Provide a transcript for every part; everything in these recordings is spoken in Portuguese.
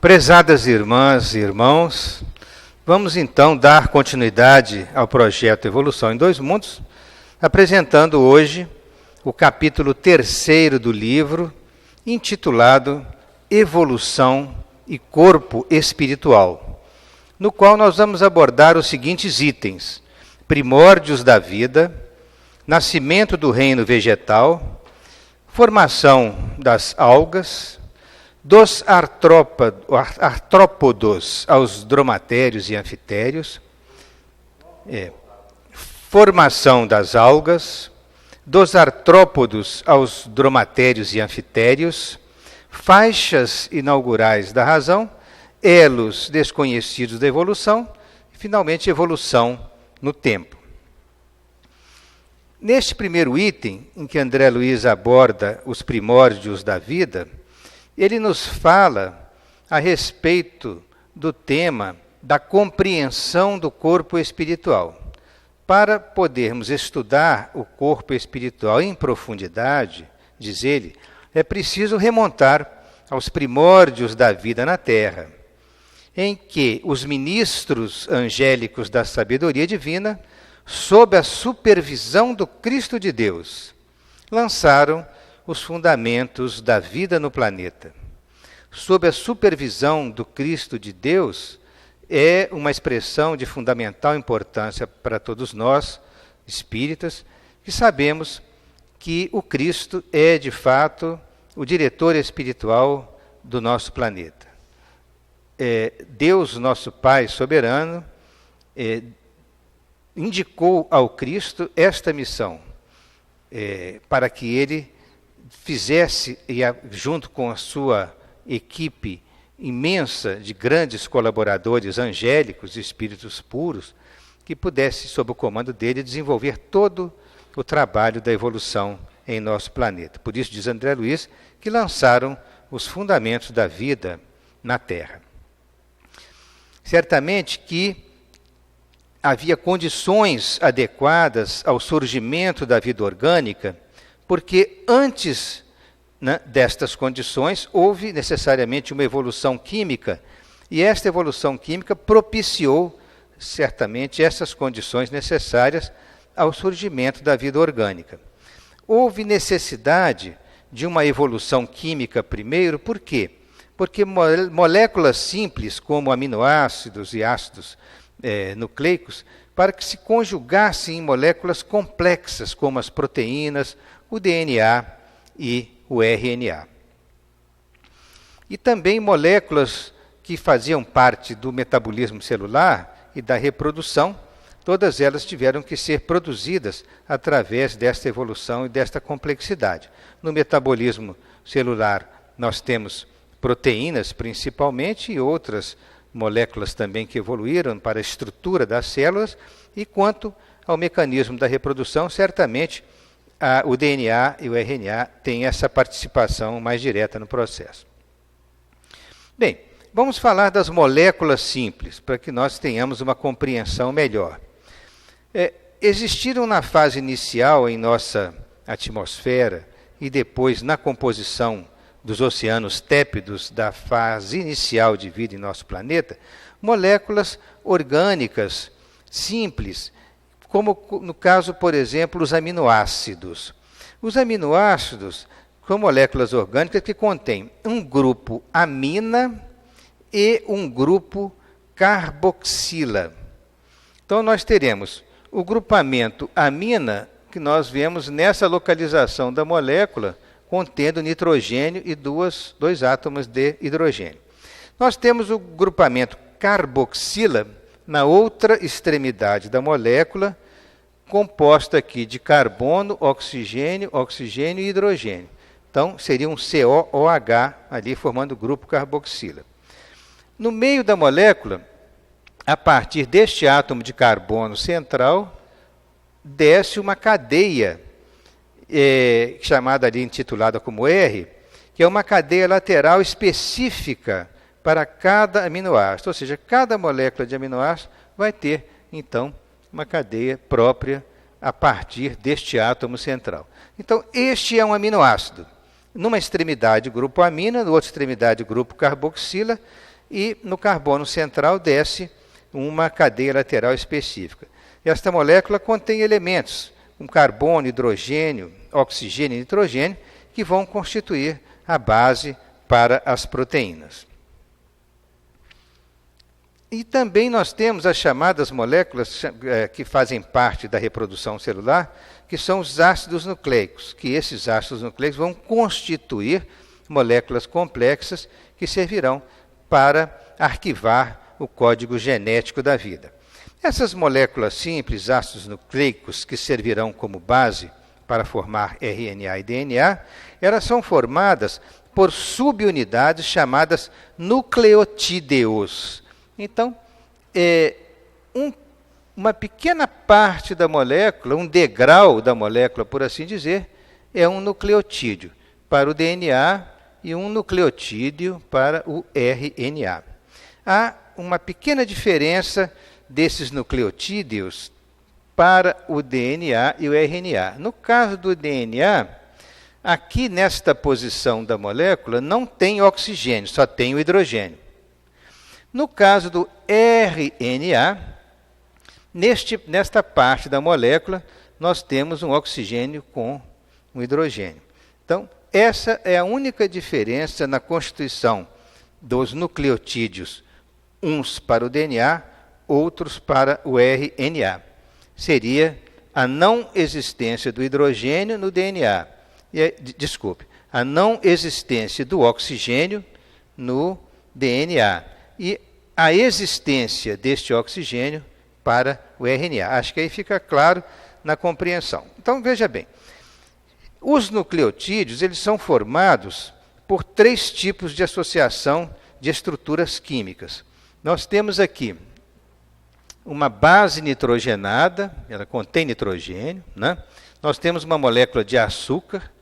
Prezadas irmãs e irmãos, vamos então dar continuidade ao projeto Evolução em Dois Mundos, apresentando hoje o capítulo 3º do livro, intitulado Evolução e Corpo Espiritual, no qual nós vamos abordar os seguintes itens: primórdios da vida, nascimento do reino vegetal, formação das algas, dos artrópodos aos dromatérios e anfitérios, formação das algas, dos artrópodos aos dromatérios e anfitérios, faixas inaugurais da razão, elos desconhecidos da evolução e, finalmente, evolução no tempo. Neste primeiro item, em que André Luiz aborda os primórdios da vida, ele nos fala a respeito do tema da compreensão do corpo espiritual. Para podermos estudar o corpo espiritual em profundidade, diz ele, é preciso remontar aos primórdios da vida na Terra, em que os ministros angélicos da sabedoria divina, sob a supervisão do Cristo de Deus, lançaram os fundamentos da vida no planeta. Sob a supervisão do Cristo de Deus é uma expressão de fundamental importância para todos nós, espíritas, que sabemos que o Cristo é, de fato, o diretor espiritual do nosso planeta. Deus, nosso Pai soberano, indicou ao Cristo esta missão, para que ele fizesse, junto com a sua equipe imensa de grandes colaboradores angélicos, espíritos puros, que pudesse, sob o comando dele, desenvolver todo o trabalho da evolução em nosso planeta. Por isso, diz André Luiz, que lançaram os fundamentos da vida na Terra. Certamente que havia condições adequadas ao surgimento da vida orgânica, porque antes destas condições houve necessariamente uma evolução química, e esta evolução química propiciou certamente essas condições necessárias ao surgimento da vida orgânica. Houve necessidade de uma evolução química primeiro, por quê? Porque moléculas simples como aminoácidos e ácidos nucleicos, para que se conjugassem em moléculas complexas como as proteínas, o DNA e o RNA. E também moléculas que faziam parte do metabolismo celular e da reprodução, todas elas tiveram que ser produzidas através desta evolução e desta complexidade. No metabolismo celular nós temos proteínas principalmente e outras moléculas também que evoluíram para a estrutura das células, e quanto ao mecanismo da reprodução, certamente o DNA e o RNA têm essa participação mais direta no processo. Bem, vamos falar das moléculas simples, para que nós tenhamos uma compreensão melhor. Existiram na fase inicial em nossa atmosfera e depois na composição dos oceanos tépidos da fase inicial de vida em nosso planeta, moléculas orgânicas simples, como no caso, por exemplo, os aminoácidos. Os aminoácidos são moléculas orgânicas que contêm um grupo amina e um grupo carboxila. Então, nós teremos o grupamento amina, que nós vemos nessa localização da molécula, contendo nitrogênio e dois átomos de hidrogênio. Nós temos o grupamento carboxila na outra extremidade da molécula, composta aqui de carbono, oxigênio e hidrogênio. Então, seria um COOH ali formando o grupo carboxila. No meio da molécula, a partir deste átomo de carbono central, desce uma cadeia, chamada ali, intitulada como R, que é uma cadeia lateral específica para cada aminoácido. Ou seja, cada molécula de aminoácido vai ter, então, uma cadeia própria a partir deste átomo central. Então, este é um aminoácido. Numa extremidade, grupo amina, na outra extremidade, grupo carboxila, e no carbono central desce uma cadeia lateral específica. Esta molécula contém elementos, como carbono, hidrogênio, oxigênio e nitrogênio, que vão constituir a base para as proteínas. E também nós temos as chamadas moléculas que fazem parte da reprodução celular, que são os ácidos nucleicos, que esses ácidos nucleicos vão constituir moléculas complexas que servirão para arquivar o código genético da vida. Essas moléculas simples, ácidos nucleicos, que servirão como base para formar RNA e DNA, elas são formadas por subunidades chamadas nucleotídeos. Então, uma pequena parte da molécula, um degrau da molécula, por assim dizer, é um nucleotídeo para o DNA e um nucleotídeo para o RNA. Há uma pequena diferença desses nucleotídeos para o DNA e o RNA. No caso do DNA, aqui nesta posição da molécula não tem oxigênio, só tem o hidrogênio. No caso do RNA, nesta parte da molécula, nós temos um oxigênio com um hidrogênio. Então, essa é a única diferença na constituição dos nucleotídeos, uns para o DNA, outros para o RNA. Seria a não existência do hidrogênio no DNA. A não existência do oxigênio no DNA. E a existência deste oxigênio para o RNA. Acho que aí fica claro na compreensão. Então, veja bem. Os nucleotídeos eles são formados por 3 tipos de associação de estruturas químicas. Nós temos aqui uma base nitrogenada, ela contém nitrogênio, né? Nós temos uma molécula de açúcar,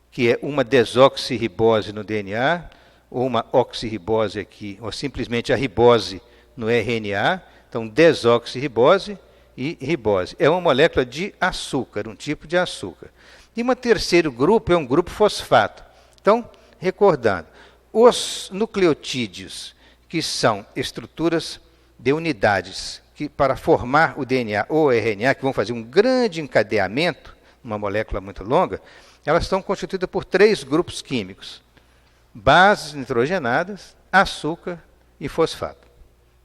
que é uma desoxirribose no DNA, ou uma oxirribose aqui, ou simplesmente a ribose no RNA. Então, desoxirribose e ribose. É uma molécula de açúcar, um tipo de açúcar. E um terceiro grupo é um grupo fosfato. Então, recordando, os nucleotídeos, que são estruturas de unidades que, para formar o DNA ou RNA, que vão fazer um grande encadeamento, uma molécula muito longa, elas estão constituídas por 3 grupos químicos: bases nitrogenadas, açúcar e fosfato.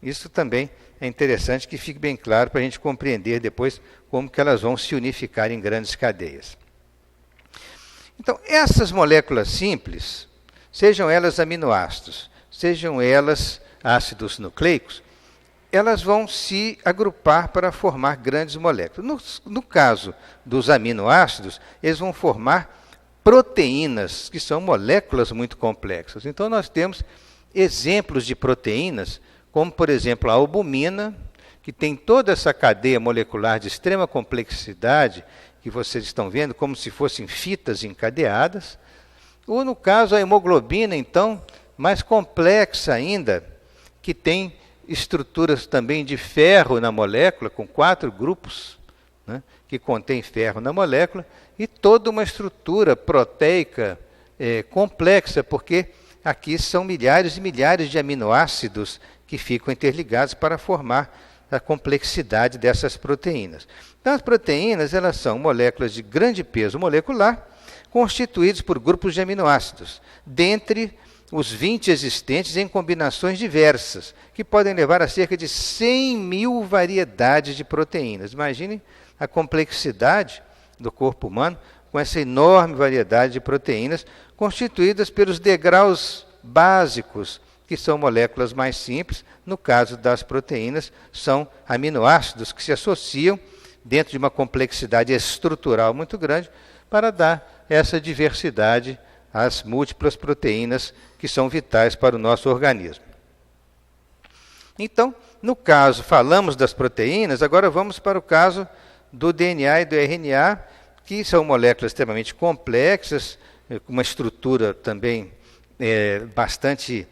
Isso também é interessante que fique bem claro para a gente compreender depois como que elas vão se unificar em grandes cadeias. Então, essas moléculas simples, sejam elas aminoácidos, sejam elas ácidos nucleicos, elas vão se agrupar para formar grandes moléculas. No caso dos aminoácidos, eles vão formar proteínas, que são moléculas muito complexas. Então, nós temos exemplos de proteínas, como, por exemplo, a albumina, que tem toda essa cadeia molecular de extrema complexidade, que vocês estão vendo, como se fossem fitas encadeadas. Ou, no caso, a hemoglobina, então, mais complexa ainda, que tem estruturas também de ferro na molécula, com 4 grupos, né, que contém ferro na molécula, e toda uma estrutura proteica complexa, porque aqui são milhares e milhares de aminoácidos que ficam interligados para formar a complexidade dessas proteínas. Então, as proteínas elas são moléculas de grande peso molecular, constituídas por grupos de aminoácidos, dentre os 20 existentes em combinações diversas, que podem levar a cerca de 100.000 variedades de proteínas. Imaginem a complexidade do corpo humano com essa enorme variedade de proteínas, constituídas pelos degraus básicos, que são moléculas mais simples. No caso das proteínas, são aminoácidos que se associam dentro de uma complexidade estrutural muito grande para dar essa diversidade às múltiplas proteínas que são vitais para o nosso organismo. Então, no caso, falamos das proteínas, agora vamos para o caso do DNA e do RNA, que são moléculas extremamente complexas, com uma estrutura também bastante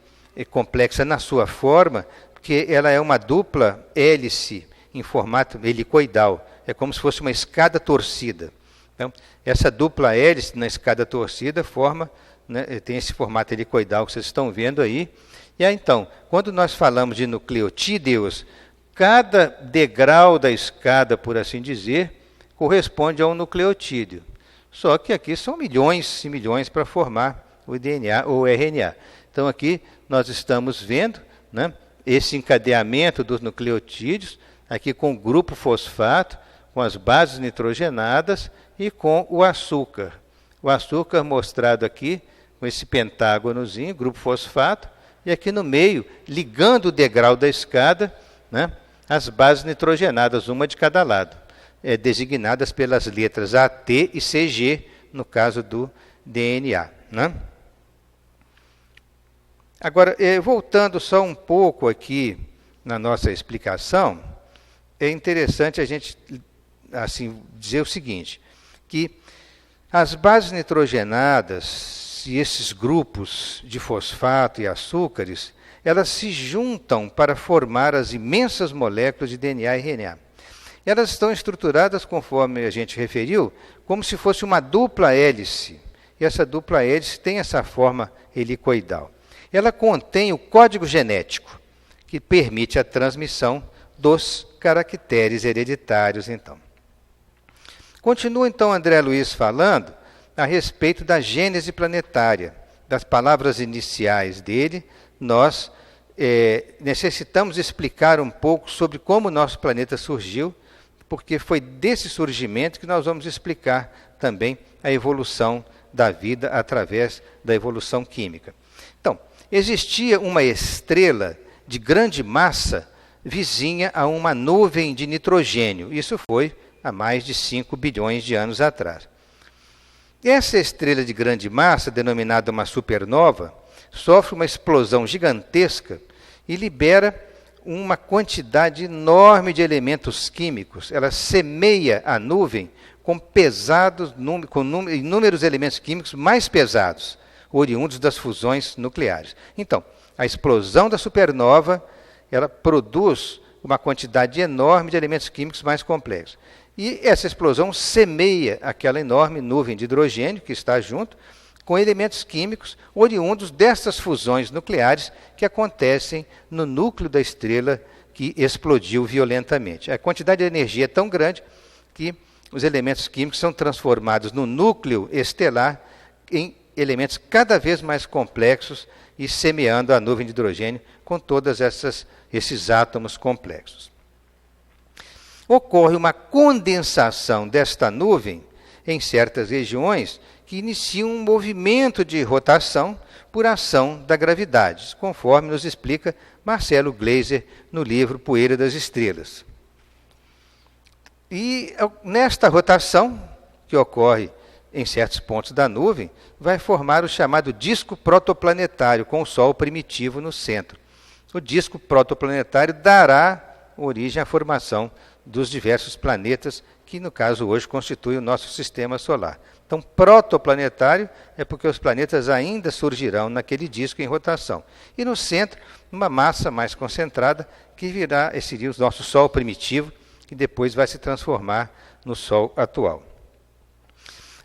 complexa na sua forma, porque ela é uma dupla hélice em formato helicoidal, é como se fosse uma escada torcida. Então, essa dupla hélice na escada torcida forma, né, tem esse formato helicoidal que vocês estão vendo aí, E aí, então, quando nós falamos de nucleotídeos, cada degrau da escada, por assim dizer, corresponde a um nucleotídeo. Só que aqui são milhões e milhões para formar o DNA ou o RNA. Então aqui nós estamos vendo, né, esse encadeamento dos nucleotídeos, aqui com o grupo fosfato, com as bases nitrogenadas e com o açúcar. O açúcar mostrado aqui com esse pentágonozinho, grupo fosfato, e aqui no meio, ligando o degrau da escada, né, as bases nitrogenadas, uma de cada lado, designadas pelas letras AT e CG, no caso do DNA. Né? Agora, voltando só um pouco aqui na nossa explicação, é interessante a gente assim, dizer o seguinte, que as bases nitrogenadas e esses grupos de fosfato e açúcares, elas se juntam para formar as imensas moléculas de DNA e RNA. Elas estão estruturadas, conforme a gente referiu, como se fosse uma dupla hélice. E essa dupla hélice tem essa forma helicoidal. Ela contém o código genético, que permite a transmissão dos caracteres hereditários, então. Continua, então, André Luiz falando a respeito da gênese planetária. Das palavras iniciais dele, nós necessitamos explicar um pouco sobre como o nosso planeta surgiu, porque foi desse surgimento que nós vamos explicar também a evolução da vida através da evolução química. Então, existia uma estrela de grande massa vizinha a uma nuvem de nitrogênio. Isso foi há mais de 5 bilhões de anos atrás. Essa estrela de grande massa, denominada uma supernova, sofre uma explosão gigantesca e libera uma quantidade enorme de elementos químicos. Ela semeia a nuvem com inúmeros elementos químicos mais pesados, oriundos das fusões nucleares. Então, a explosão da supernova, ela produz uma quantidade enorme de elementos químicos mais complexos. E essa explosão semeia aquela enorme nuvem de hidrogênio que está junto com elementos químicos oriundos dessas fusões nucleares que acontecem no núcleo da estrela que explodiu violentamente. A quantidade de energia é tão grande que os elementos químicos são transformados no núcleo estelar em elementos cada vez mais complexos e semeando a nuvem de hidrogênio com todos esses átomos complexos. Ocorre uma condensação desta nuvem em certas regiões que inicia um movimento de rotação por ação da gravidade, conforme nos explica Marcelo Gleiser no livro Poeira das Estrelas. E nesta rotação, que ocorre em certos pontos da nuvem, vai formar o chamado disco protoplanetário, com o Sol primitivo no centro. O disco protoplanetário dará origem à formação dos diversos planetas que, no caso, hoje constituem o nosso sistema solar. Então, protoplanetário é porque os planetas ainda surgirão naquele disco em rotação. E no centro, uma massa mais concentrada, que seria o nosso Sol primitivo, que depois vai se transformar no Sol atual.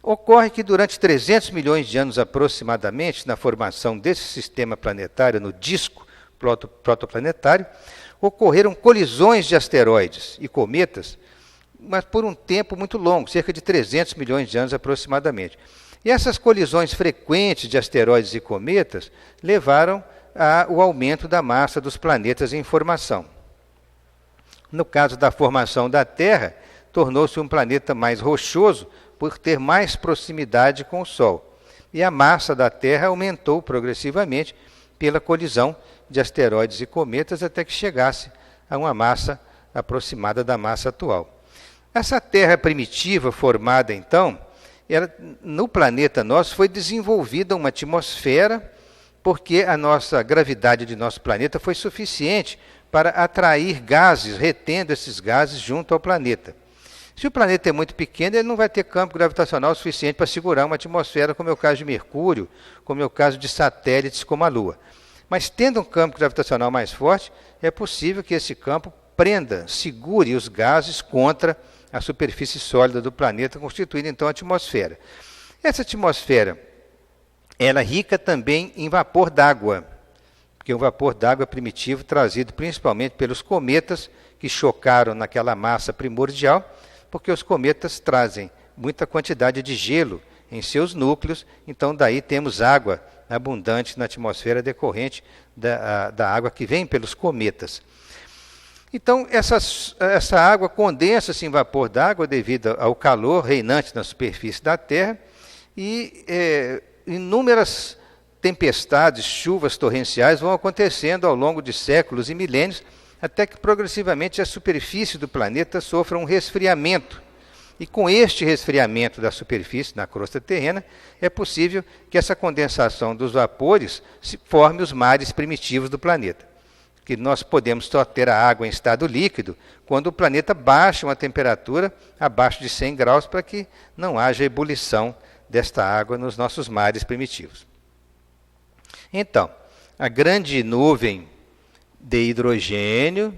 Ocorre que durante 300 milhões de anos aproximadamente, na formação desse sistema planetário, no disco protoplanetário, ocorreram colisões de asteroides e cometas, mas por um tempo muito longo, cerca de 300 milhões de anos aproximadamente. E essas colisões frequentes de asteroides e cometas levaram ao aumento da massa dos planetas em formação. No caso da formação da Terra, tornou-se um planeta mais rochoso por ter mais proximidade com o Sol. E a massa da Terra aumentou progressivamente pela colisão de asteroides e cometas até que chegasse a uma massa aproximada da massa atual. Essa Terra primitiva formada, então, no planeta nosso foi desenvolvida uma atmosfera, porque a nossa gravidade de nosso planeta foi suficiente para atrair gases, retendo esses gases junto ao planeta. Se o planeta é muito pequeno, ele não vai ter campo gravitacional suficiente para segurar uma atmosfera, como é o caso de Mercúrio, como é o caso de satélites como a Lua. Mas tendo um campo gravitacional mais forte, é possível que esse campo segure os gases contra a superfície sólida do planeta, constituindo então a atmosfera. Essa atmosfera, ela é rica também em vapor d'água, porque é um vapor d'água primitivo trazido principalmente pelos cometas que chocaram naquela massa primordial, porque os cometas trazem muita quantidade de gelo em seus núcleos, então daí temos água abundante na atmosfera decorrente da água que vem pelos cometas. Então, essa água condensa-se em vapor d'água devido ao calor reinante na superfície da Terra e inúmeras tempestades, chuvas torrenciais vão acontecendo ao longo de séculos e milênios, até que progressivamente a superfície do planeta sofra um resfriamento. E com este resfriamento da superfície, na crosta terrena, é possível que essa condensação dos vapores forme os mares primitivos do planeta. Que nós podemos só ter a água em estado líquido quando o planeta baixa uma temperatura abaixo de 100 graus para que não haja ebulição desta água nos nossos mares primitivos. Então, a grande nuvem de hidrogênio,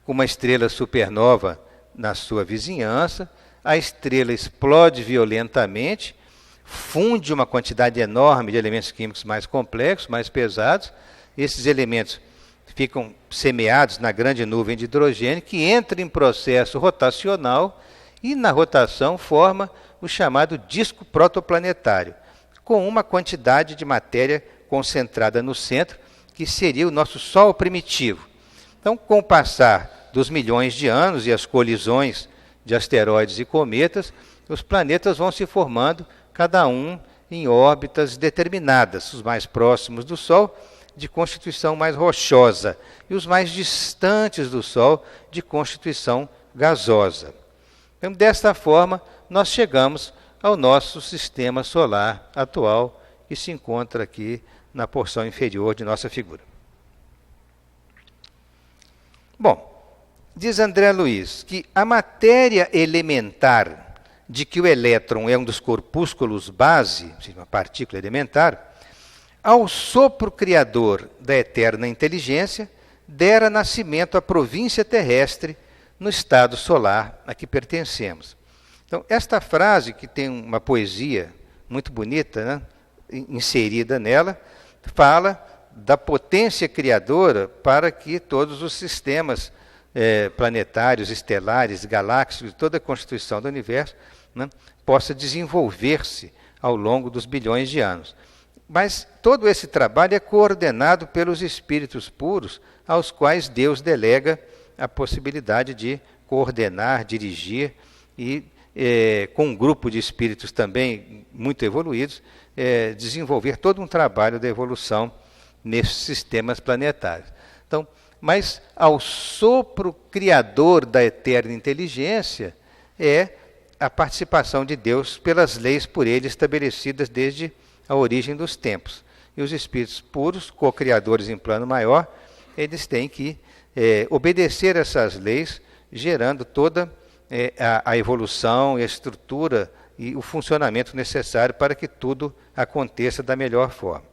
com uma estrela supernova na sua vizinhança, a estrela explode violentamente, funde uma quantidade enorme de elementos químicos mais complexos, mais pesados. Esses elementos ficam semeados na grande nuvem de hidrogênio, que entra em processo rotacional e, na rotação, forma o chamado disco protoplanetário, com uma quantidade de matéria concentrada no centro, que seria o nosso Sol primitivo. Então, com o passar dos milhões de anos e as colisões de asteroides e cometas, os planetas vão se formando, cada um em órbitas determinadas, os mais próximos do Sol, de constituição mais rochosa, e os mais distantes do Sol, de constituição gasosa. Então, desta forma, nós chegamos ao nosso sistema solar atual, que se encontra aqui na porção inferior de nossa figura. Bom, diz André Luiz que a matéria elementar de que o elétron é um dos corpúsculos base, uma partícula elementar, ao sopro criador da eterna inteligência, dera nascimento à província terrestre no estado solar a que pertencemos. Então, esta frase, que tem uma poesia muito bonita, né, inserida nela, fala da potência criadora para que todos os sistemas planetários, estelares, galácticos, toda a constituição do universo, né, possa desenvolver-se ao longo dos bilhões de anos. Mas todo esse trabalho é coordenado pelos espíritos puros, aos quais Deus delega a possibilidade de coordenar, dirigir e, com um grupo de espíritos também muito evoluídos, desenvolver todo um trabalho de evolução nesses sistemas planetários. Então, mas ao sopro criador da eterna inteligência é a participação de Deus pelas leis por ele estabelecidas desde a origem dos tempos. E os espíritos puros, co-criadores em plano maior, eles têm que obedecer essas leis, gerando toda a evolução, a estrutura e o funcionamento necessário para que tudo aconteça da melhor forma.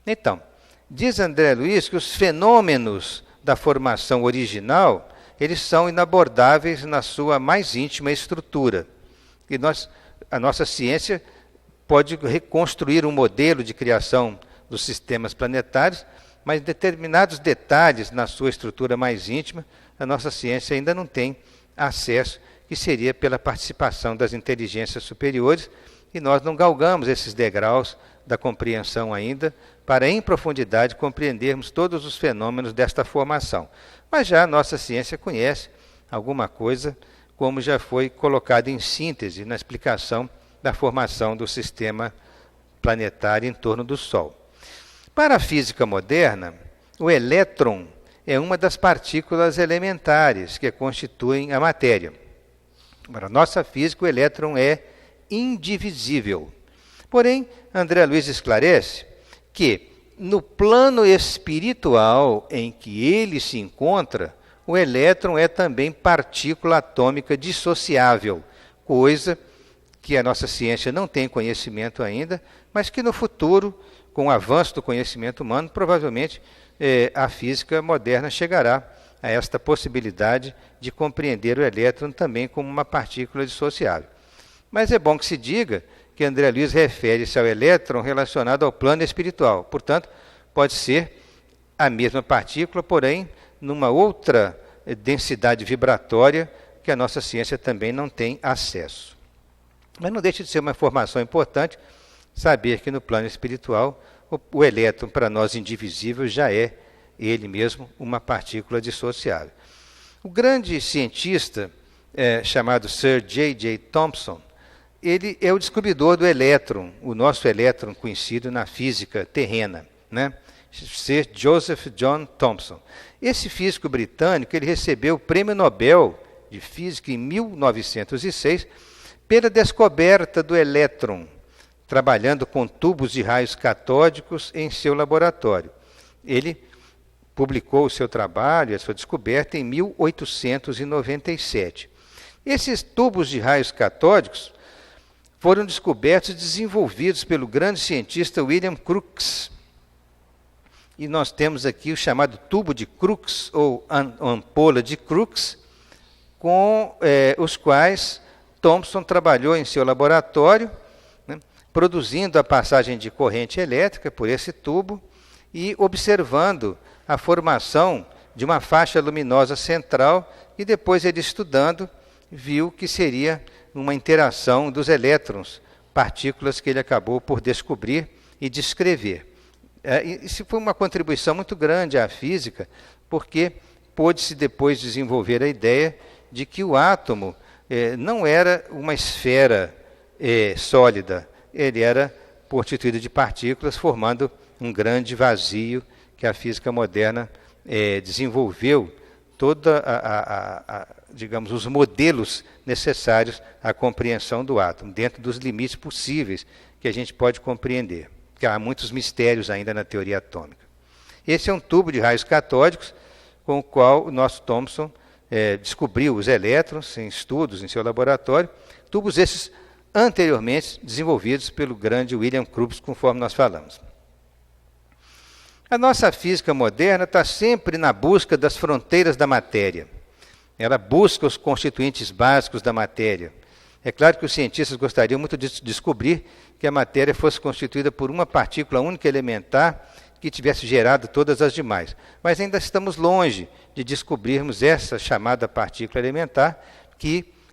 Então, diz André Luiz que os fenômenos da formação original, eles são inabordáveis na sua mais íntima estrutura. E a nossa ciência pode reconstruir um modelo de criação dos sistemas planetários, mas determinados detalhes na sua estrutura mais íntima, a nossa ciência ainda não tem acesso, que seria pela participação das inteligências superiores, e nós não galgamos esses degraus da compreensão ainda, para em profundidade compreendermos todos os fenômenos desta formação. Mas já a nossa ciência conhece alguma coisa, como já foi colocado em síntese na explicação da formação do sistema planetário em torno do Sol. Para a física moderna, o elétron é uma das partículas elementares que constituem a matéria. Para a nossa física, o elétron é indivisível. Porém, André Luiz esclarece que, no plano espiritual em que ele se encontra, o elétron é também partícula atômica dissociável, coisa que a nossa ciência não tem conhecimento ainda, mas que no futuro, com o avanço do conhecimento humano, provavelmente a física moderna chegará a esta possibilidade de compreender o elétron também como uma partícula dissociável. Mas é bom que se diga que André Luiz refere-se ao elétron relacionado ao plano espiritual. Portanto, pode ser a mesma partícula, porém numa outra densidade vibratória que a nossa ciência também não tem acesso. Mas não deixa de ser uma informação importante saber que no plano espiritual o elétron, para nós indivisível, já é ele mesmo uma partícula dissociável. O grande cientista chamado Sir J.J. Thomson, ele é o descobridor do elétron, o nosso elétron conhecido na física terrena, né? Sir Joseph John Thomson. Esse físico britânico, ele recebeu o Prêmio Nobel de Física em 1906 pela descoberta do elétron, trabalhando com tubos de raios catódicos em seu laboratório. Ele publicou o seu trabalho, a sua descoberta, em 1897. Esses tubos de raios catódicos foram descobertos e desenvolvidos pelo grande cientista William Crookes. E nós temos aqui o chamado tubo de Crookes, ou ampola de Crookes, com os quais Thomson trabalhou em seu laboratório, né, produzindo a passagem de corrente elétrica por esse tubo e observando a formação de uma faixa luminosa central, e depois ele, estudando, viu que seria uma interação dos elétrons, partículas que ele acabou por descobrir e descrever. Isso foi uma contribuição muito grande à física, porque pôde-se depois desenvolver a ideia de que o átomo não era uma esfera sólida, ele era constituído de partículas, formando um grande vazio que a física moderna desenvolveu toda digamos, os modelos necessários à compreensão do átomo, dentro dos limites possíveis que a gente pode compreender, porque há muitos mistérios ainda na teoria atômica. Esse é um tubo de raios catódicos com o qual o nosso Thomson descobriu os elétrons em estudos em seu laboratório, tubos esses anteriormente desenvolvidos pelo grande William Crookes, conforme nós falamos. A nossa física moderna está sempre na busca das fronteiras da matéria. Ela busca os constituintes básicos da matéria. É claro que os cientistas gostariam muito de descobrir que a matéria fosse constituída por uma partícula única elementar que tivesse gerado todas as demais. Mas ainda estamos longe de descobrirmos essa chamada partícula elementar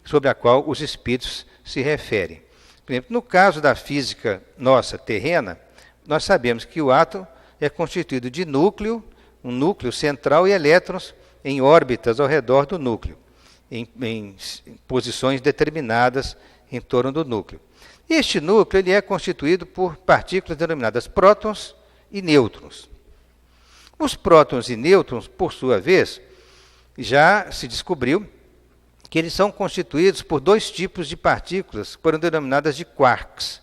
sobre a qual os espíritos se referem. Por exemplo, no caso da física nossa terrena, nós sabemos que o átomo é constituído de núcleo, um núcleo central, e elétrons em órbitas ao redor do núcleo, em posições determinadas em torno do núcleo. Este núcleo ele é constituído por partículas denominadas prótons e nêutrons. Os prótons e nêutrons, por sua vez, já se descobriu que eles são constituídos por dois tipos de partículas que foram denominadas de quarks.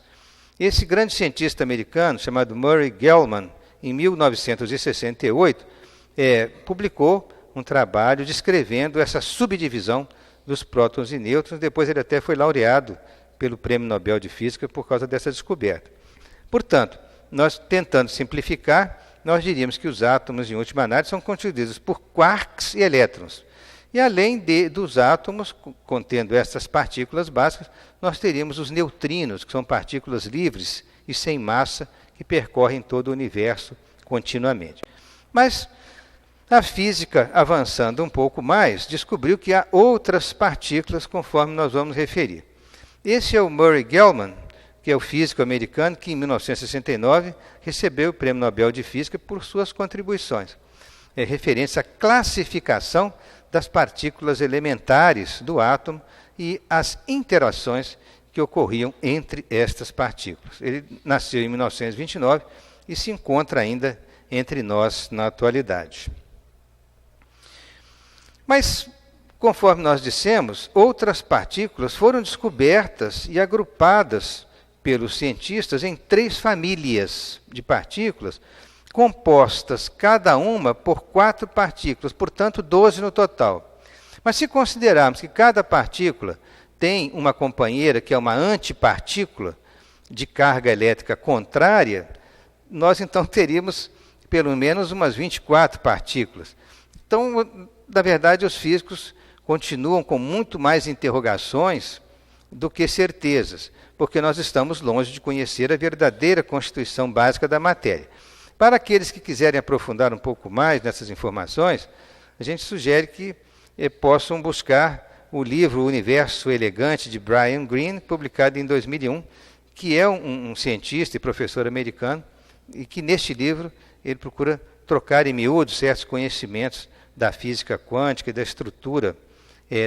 Esse grande cientista americano, chamado Murray Gell-Mann, em 1968, publicou um trabalho descrevendo essa subdivisão dos prótons e nêutrons. Depois ele até foi laureado pelo Prêmio Nobel de Física por causa dessa descoberta. Portanto, nós tentando simplificar, nós diríamos que os átomos, em última análise, são constituídos por quarks e elétrons. E além dos átomos, contendo essas partículas básicas, nós teríamos os neutrinos, que são partículas livres e sem massa, que percorrem todo o universo continuamente. Mas a física, avançando um pouco mais, descobriu que há outras partículas, conforme nós vamos referir. Esse é o Murray Gell-Mann, que é o físico americano que, em 1969, recebeu o Prêmio Nobel de Física por suas contribuições. É referência à classificação das partículas elementares do átomo e as interações que ocorriam entre estas partículas. Ele nasceu em 1929 e se encontra ainda entre nós na atualidade. Mas, conforme nós dissemos, outras partículas foram descobertas e agrupadas pelos cientistas em 3 famílias de partículas, compostas cada uma por 4 partículas, portanto 12 no total. Mas se considerarmos que cada partícula tem uma companheira que é uma antipartícula de carga elétrica contrária, nós então teríamos pelo menos umas 24 partículas. Então, na verdade, os físicos continuam com muito mais interrogações do que certezas, porque nós estamos longe de conhecer a verdadeira constituição básica da matéria. Para aqueles que quiserem aprofundar um pouco mais nessas informações, a gente sugere que possam buscar o livro O Universo Elegante, de Brian Greene, publicado em 2001, que é um cientista e professor americano, e que neste livro ele procura trocar em miúdos certos conhecimentos da física quântica e da estrutura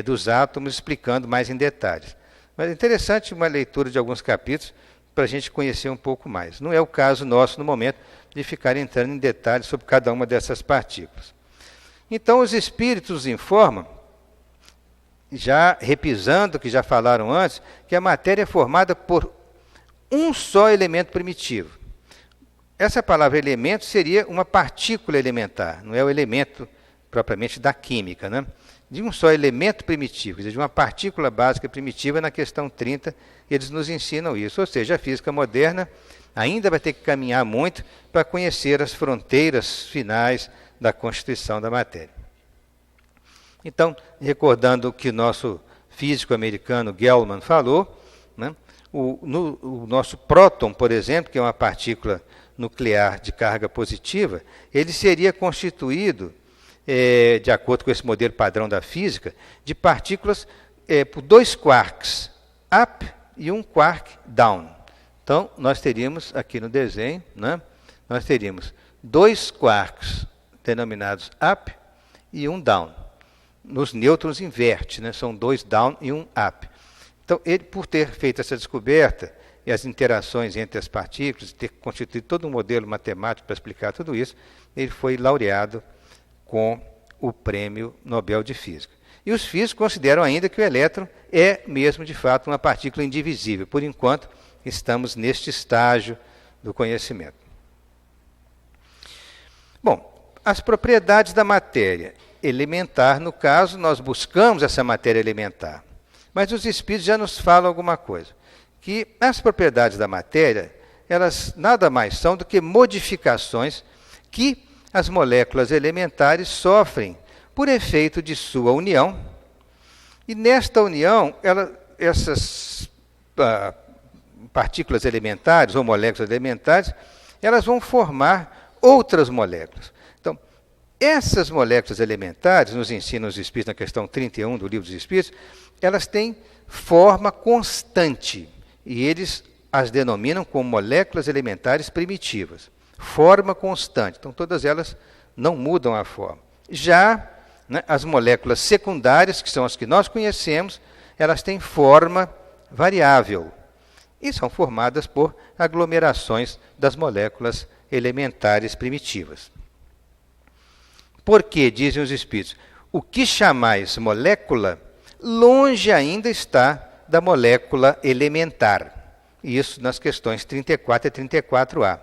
dos átomos, explicando mais em detalhes. Mas é interessante uma leitura de alguns capítulos para a gente conhecer um pouco mais. Não é o caso nosso no momento de ficar entrando em detalhes sobre cada uma dessas partículas. Então, os espíritos informam, já repisando o que já falaram antes, que a matéria é formada por um só elemento primitivo. Essa palavra elemento seria uma partícula elementar, não é o elemento propriamente da química, né? De um só elemento primitivo, de uma partícula básica primitiva. Na questão 30, eles nos ensinam isso. Ou seja, a física moderna ainda vai ter que caminhar muito para conhecer as fronteiras finais da constituição da matéria. Então, recordando o que nosso físico americano Gell-Mann falou, né, o nosso próton, por exemplo, que é uma partícula nuclear de carga positiva, ele seria constituído, de acordo com esse modelo padrão da física, de partículas por 2 quarks up e 1 quark down. Então, nós teríamos aqui no desenho, né, nós teríamos 2 quarks denominados up e 1 down. Nos nêutrons inverte, né, são 2 down e 1 up. Então, ele, por ter feito essa descoberta e as interações entre as partículas, ter constituído todo um modelo matemático para explicar tudo isso, ele foi laureado com o Prêmio Nobel de Física. E os físicos consideram ainda que o elétron é mesmo, de fato, uma partícula indivisível. Por enquanto, estamos neste estágio do conhecimento. Bom, as propriedades da matéria elementar, no caso, nós buscamos essa matéria elementar. Mas os espíritos já nos falam alguma coisa, que as propriedades da matéria, elas nada mais são do que modificações que as moléculas elementares sofrem por efeito de sua união. E nesta união, essas partículas elementares ou moléculas elementares, elas vão formar outras moléculas. Então, essas moléculas elementares, nos ensinam os Espíritos na questão 31 do Livro dos Espíritos, elas têm forma constante e eles as denominam como moléculas elementares primitivas. Forma constante. Então, todas elas não mudam a forma. Já, né, as moléculas secundárias, que são as que nós conhecemos, elas têm forma variável e são formadas por aglomerações das moléculas elementares primitivas. Porque, dizem os Espíritos, o que chamais molécula, longe ainda está da molécula elementar. Isso nas questões 34 e 34A.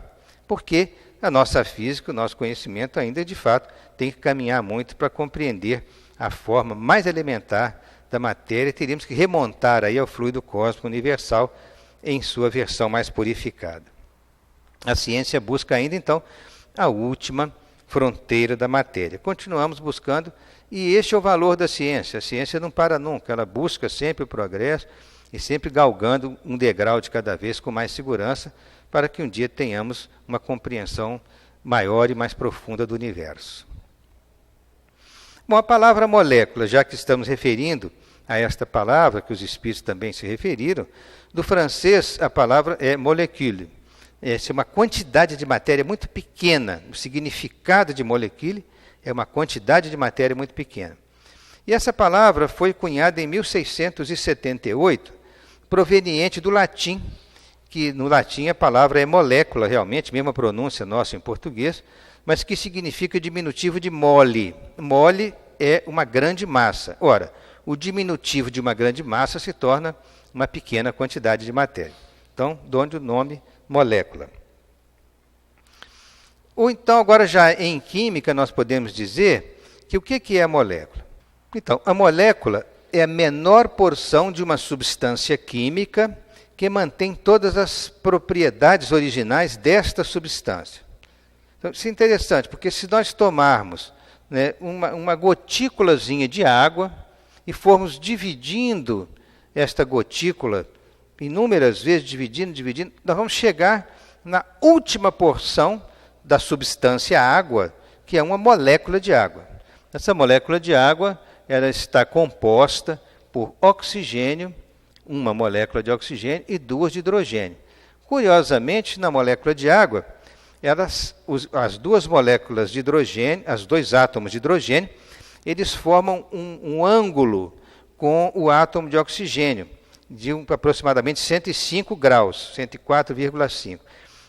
Porque a nossa física, o nosso conhecimento ainda, de fato, tem que caminhar muito para compreender a forma mais elementar da matéria. Teríamos que remontar aí ao fluido cósmico universal em sua versão mais purificada. A ciência busca ainda, então, a última fronteira da matéria. Continuamos buscando, e este é o valor da ciência. A ciência não para nunca, ela busca sempre o progresso e sempre galgando um degrau de cada vez com mais segurança, para que um dia tenhamos uma compreensão maior e mais profunda do universo. Bom, a palavra molécula, já que estamos referindo a esta palavra, que os espíritos também se referiram, do francês a palavra é molécule. Essa é uma quantidade de matéria muito pequena. O significado de molécule é uma quantidade de matéria muito pequena. E essa palavra foi cunhada em 1678, proveniente do latim, que no latim a palavra é molécula, realmente, mesma pronúncia nossa em português, mas que significa diminutivo de mole. Mole é uma grande massa. Ora, o diminutivo de uma grande massa se torna uma pequena quantidade de matéria. Então, de onde o nome molécula. Ou então, agora já em química, nós podemos dizer que o que é a molécula? Então, a molécula é a menor porção de uma substância química que mantém todas as propriedades originais desta substância. Então, isso é interessante, porque se nós tomarmos, né, uma gotículazinha de água e formos dividindo esta gotícula inúmeras vezes, dividindo, nós vamos chegar na última porção da substância água, que é uma molécula de água. Essa molécula de água, ela está composta por oxigênio, uma molécula de oxigênio e duas de hidrogênio. Curiosamente, na molécula de água, as duas moléculas de hidrogênio, os dois átomos de hidrogênio, eles formam um ângulo com o átomo de oxigênio, de aproximadamente 105 graus, 104,5.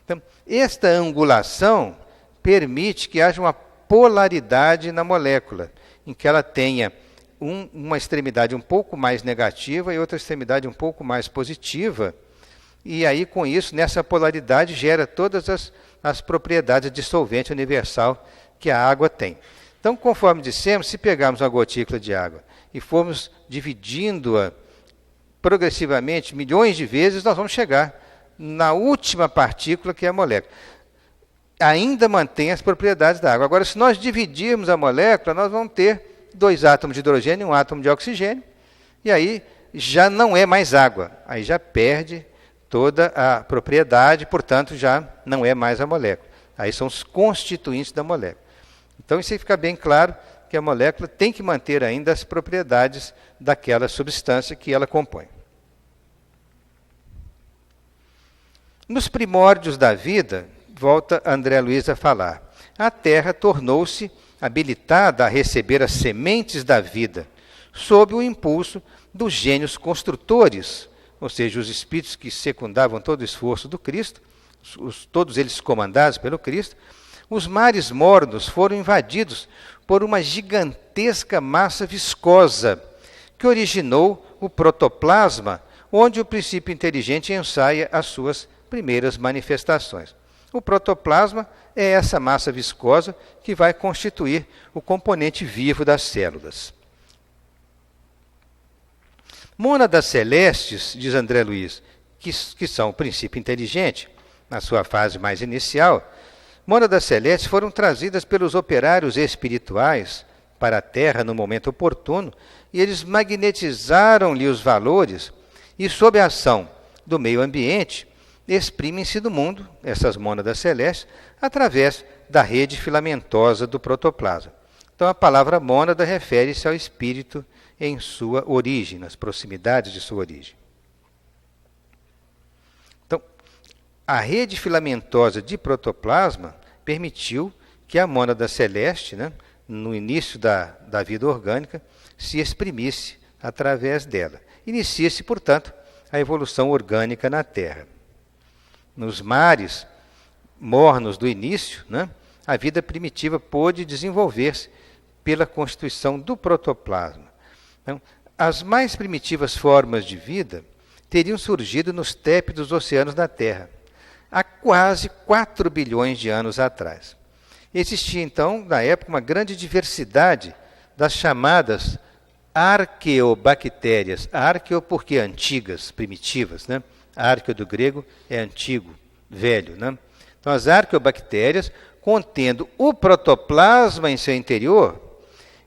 Então, esta angulação permite que haja uma polaridade na molécula, em que ela tenha uma extremidade um pouco mais negativa e outra extremidade um pouco mais positiva. E aí, com isso, nessa polaridade, gera todas as propriedades de solvente universal que a água tem. Então, conforme dissemos, se pegarmos uma gotícula de água e formos dividindo-a progressivamente, milhões de vezes, nós vamos chegar na última partícula, que é a molécula. Ainda mantém as propriedades da água. Agora, se nós dividirmos a molécula, nós vamos ter dois átomos de hidrogênio e um átomo de oxigênio, e aí já não é mais água, aí já perde toda a propriedade, portanto, já não é mais a molécula. Aí são os constituintes da molécula. Então, isso aí fica bem claro que a molécula tem que manter ainda as propriedades daquela substância que ela compõe. Nos primórdios da vida, volta André Luiz a falar, a Terra tornou-se habilitada a receber as sementes da vida, sob o impulso dos gênios construtores, ou seja, os espíritos que secundavam todo o esforço do Cristo, todos eles comandados pelo Cristo. Os mares mornos foram invadidos por uma gigantesca massa viscosa, que originou o protoplasma, onde o princípio inteligente ensaia as suas primeiras manifestações. O protoplasma é essa massa viscosa que vai constituir o componente vivo das células. Mônadas celestes, diz André Luiz, que são o princípio inteligente, na sua fase mais inicial, mônadas celestes foram trazidas pelos operários espirituais para a Terra no momento oportuno, e eles magnetizaram-lhe os valores e, sob a ação do meio ambiente, exprimem-se do mundo, essas mônadas celestes, através da rede filamentosa do protoplasma. Então, a palavra mônada refere-se ao espírito em sua origem, nas proximidades de sua origem. Então, a rede filamentosa de protoplasma permitiu que a mônada celeste, no início da vida orgânica, se exprimisse através dela. Inicia-se, portanto, a evolução orgânica na Terra. Nos mares mornos do início, a vida primitiva pôde desenvolver-se pela constituição do protoplasma. Então, as mais primitivas formas de vida teriam surgido nos tépidos oceanos da Terra, há quase 4 bilhões de anos atrás. Existia, então, na época, uma grande diversidade das chamadas arqueobactérias. Arqueo porque antigas, primitivas. Arqueo do grego é antigo, velho. Então, as arqueobactérias, contendo o protoplasma em seu interior,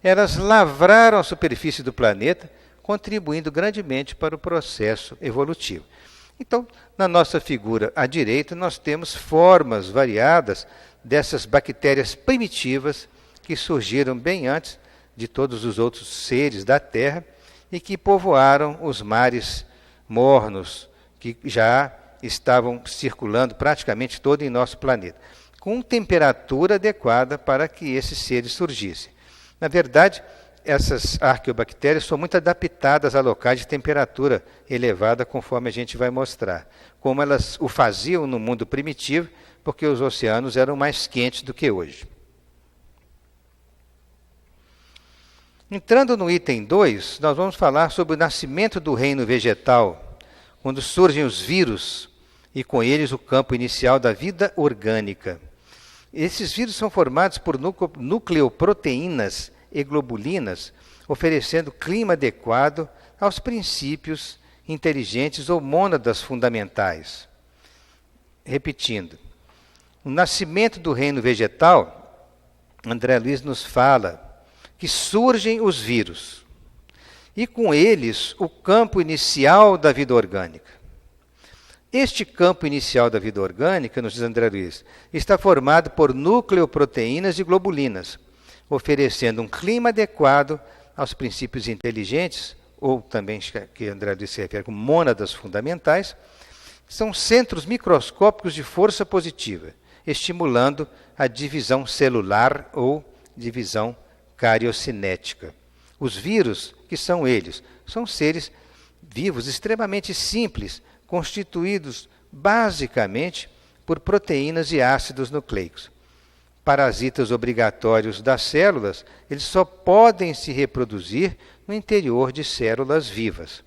elas lavraram a superfície do planeta, contribuindo grandemente para o processo evolutivo. Então, na nossa figura à direita, nós temos formas variadas dessas bactérias primitivas que surgiram bem antes de todos os outros seres da Terra e que povoaram os mares mornos, que já estavam circulando praticamente todo em nosso planeta, com temperatura adequada para que esses seres surgissem. Na verdade, essas arqueobactérias são muito adaptadas a locais de temperatura elevada, conforme a gente vai mostrar. Como elas o faziam no mundo primitivo, porque os oceanos eram mais quentes do que hoje. Entrando no item 2, nós vamos falar sobre o nascimento do reino vegetal, quando surgem os vírus e com eles o campo inicial da vida orgânica. Esses vírus são formados por nucleoproteínas e globulinas, oferecendo clima adequado aos princípios inteligentes ou mônadas fundamentais. Repetindo, o nascimento do reino vegetal, André Luiz nos fala que surgem os vírus e com eles o campo inicial da vida orgânica. Este campo inicial da vida orgânica, nos diz André Luiz, está formado por nucleoproteínas e globulinas, oferecendo um clima adequado aos princípios inteligentes, ou também que André Luiz se refere como mônadas fundamentais, são centros microscópicos de força positiva, estimulando a divisão celular ou divisão cariocinética. Os vírus, que são eles, são seres vivos extremamente simples, constituídos basicamente por proteínas e ácidos nucleicos. Parasitas obrigatórios das células, eles só podem se reproduzir no interior de células vivas.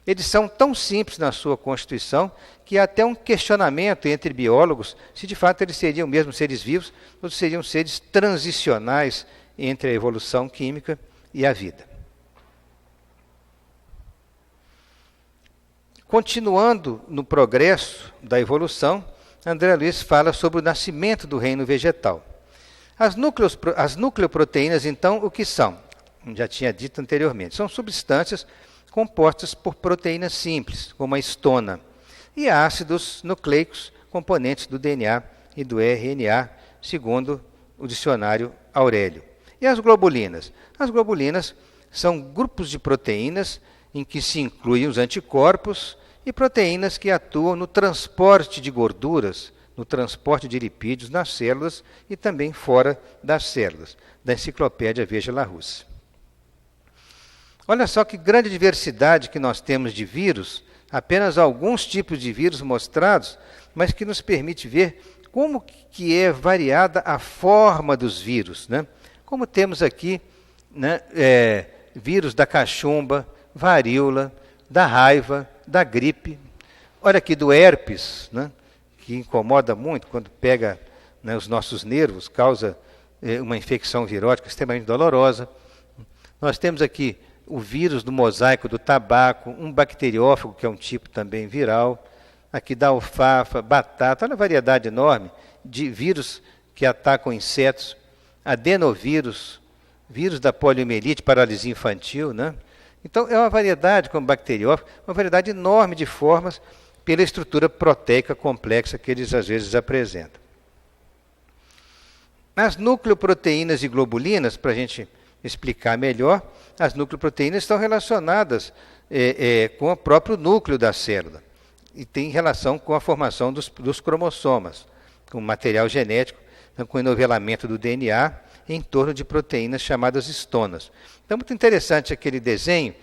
Eles são tão simples na sua constituição que há até um questionamento entre biólogos se de fato eles seriam mesmo seres vivos ou seriam seres transicionais entre a evolução química e a vida. Continuando no progresso da evolução, André Luiz fala sobre o nascimento do reino vegetal. As nucleoproteínas, então, o que são? Já tinha dito anteriormente, são substâncias compostas por proteínas simples, como a histona, e ácidos nucleicos, componentes do DNA e do RNA, segundo o dicionário Aurélio. E as globulinas? As globulinas são grupos de proteínas em que se incluem os anticorpos e proteínas que atuam no transporte de gorduras, no transporte de lipídios nas células e também fora das células, da enciclopédia Veja-Larousse. Olha só que grande diversidade que nós temos de vírus, apenas alguns tipos de vírus mostrados, mas que nos permite ver como que é variada a forma dos vírus, né? Como temos aqui, né, vírus da cachumba, varíola, da raiva, da gripe. Olha aqui do herpes, né, que incomoda muito quando pega, né, os nossos nervos, causa uma infecção virótica extremamente dolorosa. Nós temos aqui o vírus do mosaico do tabaco, um bacteriófago, que é um tipo também viral, aqui da alfafa, batata, olha a variedade enorme de vírus que atacam insetos, adenovírus, vírus da poliomielite, paralisia infantil, né? Então, é uma variedade, como bacteriófago, uma variedade enorme de formas pela estrutura proteica complexa que eles às vezes apresentam. As nucleoproteínas e globulinas, para a gente explicar melhor, as nucleoproteínas estão relacionadas com o próprio núcleo da célula e tem relação com a formação dos cromossomas, com o material genético, então, com o enovelamento do DNA em torno de proteínas chamadas histonas. Então, muito interessante aquele desenho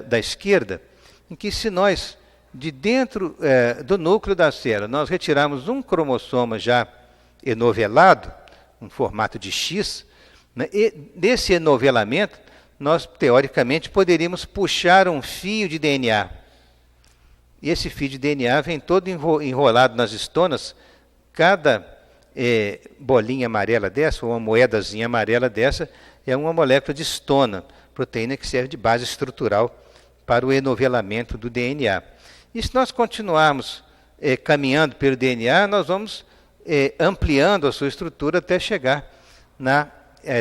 da esquerda, em que se nós, de dentro do núcleo da célula, nós retirarmos um cromossoma já enovelado, um formato de X, né, e desse enovelamento, nós, teoricamente, poderíamos puxar um fio de DNA. E esse fio de DNA vem todo enrolado nas histonas, cada bolinha amarela dessa, ou uma moedazinha amarela dessa, é uma molécula de histona, proteína que serve de base estrutural para o enovelamento do DNA. E se nós continuarmos caminhando pelo DNA, nós vamos ampliando a sua estrutura até chegar na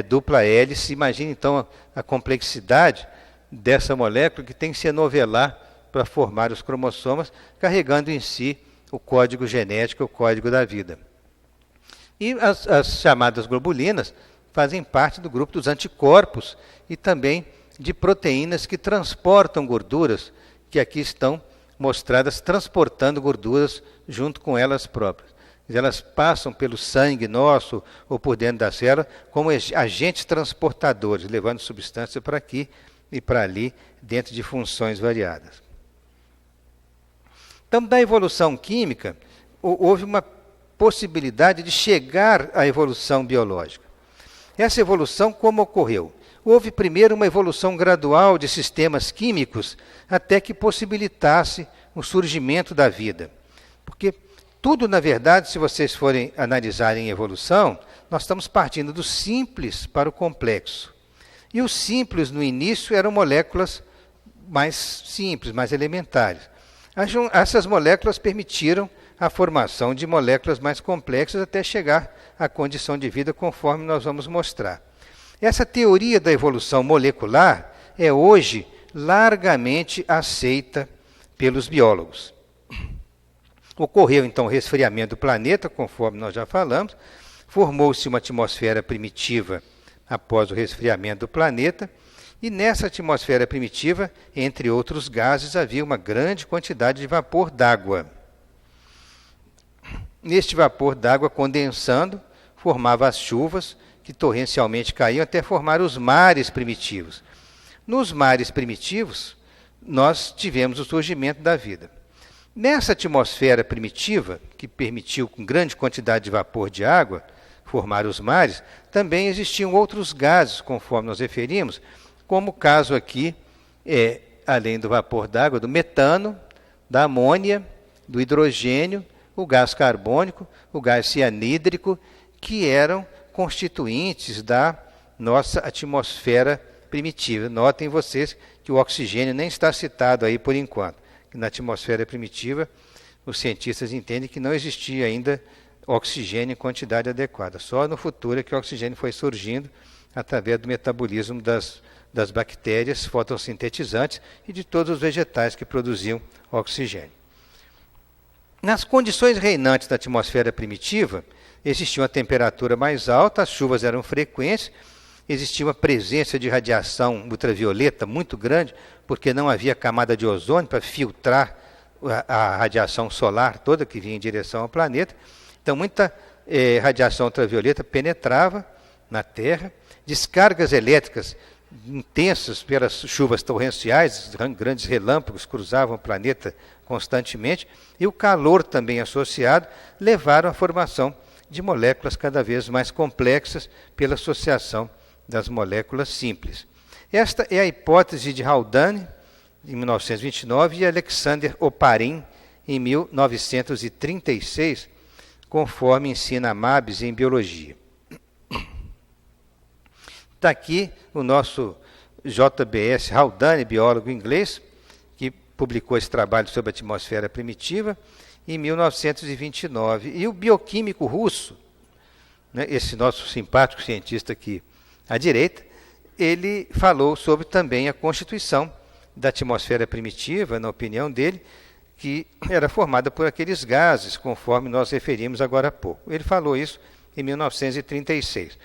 dupla hélice. Imagine então a complexidade dessa molécula que tem que se enovelar para formar os cromossomas, carregando em si o código genético, o código da vida. E as chamadas globulinas fazem parte do grupo dos anticorpos e também de proteínas que transportam gorduras, que aqui estão mostradas transportando gorduras junto com elas próprias. Elas passam pelo sangue nosso ou por dentro da célula como agentes transportadores, levando substância para aqui e para ali, dentro de funções variadas. Então, da evolução química, houve uma possibilidade de chegar à evolução biológica. Essa evolução, como ocorreu? Houve primeiro uma evolução gradual de sistemas químicos até que possibilitasse o surgimento da vida. Porque tudo, na verdade, se vocês forem analisar em evolução, nós estamos partindo do simples para o complexo. E os simples, no início, eram moléculas mais simples, mais elementares. Essas moléculas permitiram a formação de moléculas mais complexas até chegar à condição de vida, conforme nós vamos mostrar. Essa teoria da evolução molecular é hoje largamente aceita pelos biólogos. Ocorreu então o resfriamento do planeta, conforme nós já falamos, formou-se uma atmosfera primitiva após o resfriamento do planeta, e nessa atmosfera primitiva, entre outros gases, havia uma grande quantidade de vapor d'água. Neste vapor d'água condensando, formava as chuvas, que torrencialmente caíam até formar os mares primitivos. Nos mares primitivos, nós tivemos o surgimento da vida. Nessa atmosfera primitiva, que permitiu com grande quantidade de vapor de água formar os mares, também existiam outros gases, conforme nós referimos, como o caso aqui, além do vapor d'água, do metano, da amônia, do hidrogênio, o gás carbônico, o gás cianídrico, que eram constituintes da nossa atmosfera primitiva. Notem vocês que o oxigênio nem está citado aí por enquanto. Na atmosfera primitiva, os cientistas entendem que não existia ainda oxigênio em quantidade adequada. Só no futuro é que o oxigênio foi surgindo através do metabolismo das bactérias fotossintetizantes e de todos os vegetais que produziam oxigênio. Nas condições reinantes da atmosfera primitiva, existia uma temperatura mais alta, as chuvas eram frequentes, existia uma presença de radiação ultravioleta muito grande, porque não havia camada de ozônio para filtrar a radiação solar toda que vinha em direção ao planeta. Então, muita radiação ultravioleta penetrava na Terra, descargas elétricas intensas pelas chuvas torrenciais, grandes relâmpagos cruzavam o planeta constantemente, e o calor também associado levaram à formação de moléculas cada vez mais complexas pela associação das moléculas simples. Esta é a hipótese de Haldane, em 1929, e Alexander Oparin, em 1936, conforme ensina Mabes em Biologia. Está aqui o nosso JBS Haldane, biólogo inglês, que publicou esse trabalho sobre a atmosfera primitiva em 1929. E o bioquímico russo, né, esse nosso simpático cientista aqui à direita, ele falou sobre também a constituição da atmosfera primitiva, na opinião dele, que era formada por aqueles gases, conforme nós referimos agora há pouco. Ele falou isso em 1936.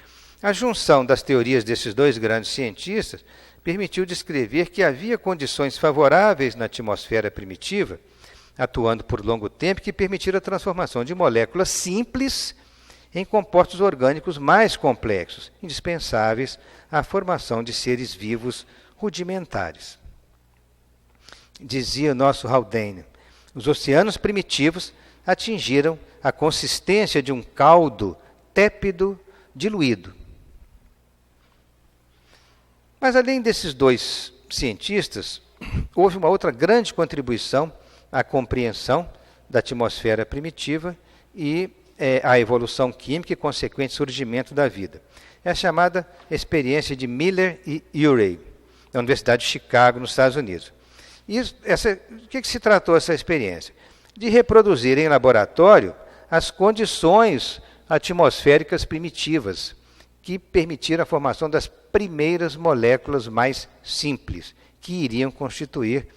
A junção das teorias desses dois grandes cientistas permitiu descrever que havia condições favoráveis na atmosfera primitiva, atuando por longo tempo, que permitiram a transformação de moléculas simples em compostos orgânicos mais complexos, indispensáveis à formação de seres vivos rudimentares. Dizia o nosso Haldane, os oceanos primitivos atingiram a consistência de um caldo tépido diluído. Mas, além desses dois cientistas, houve uma outra grande contribuição à compreensão da atmosfera primitiva e à evolução química e consequente surgimento da vida. É a chamada experiência de Miller e Urey, da Universidade de Chicago, nos Estados Unidos. O que se tratou essa experiência? De reproduzir em laboratório as condições atmosféricas primitivas, que permitiram a formação das primeiras moléculas mais simples, que iriam constituir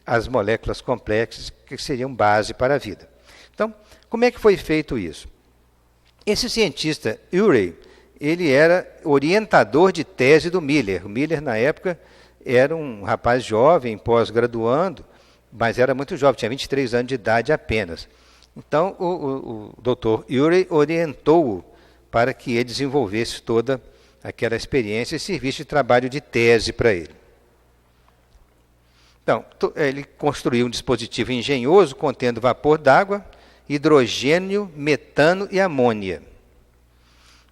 as moléculas complexas que seriam base para a vida. Então, como é que foi feito isso? Esse cientista, Urey, ele era orientador de tese do Miller. O Miller, na época, era um rapaz jovem, pós-graduando, mas era muito jovem, tinha 23 anos de idade apenas. Então, o Dr. Urey orientou-o para que ele desenvolvesse toda aquela experiência e serviço de trabalho de tese para ele. Então, ele construiu um dispositivo engenhoso contendo vapor d'água, hidrogênio, metano e amônia.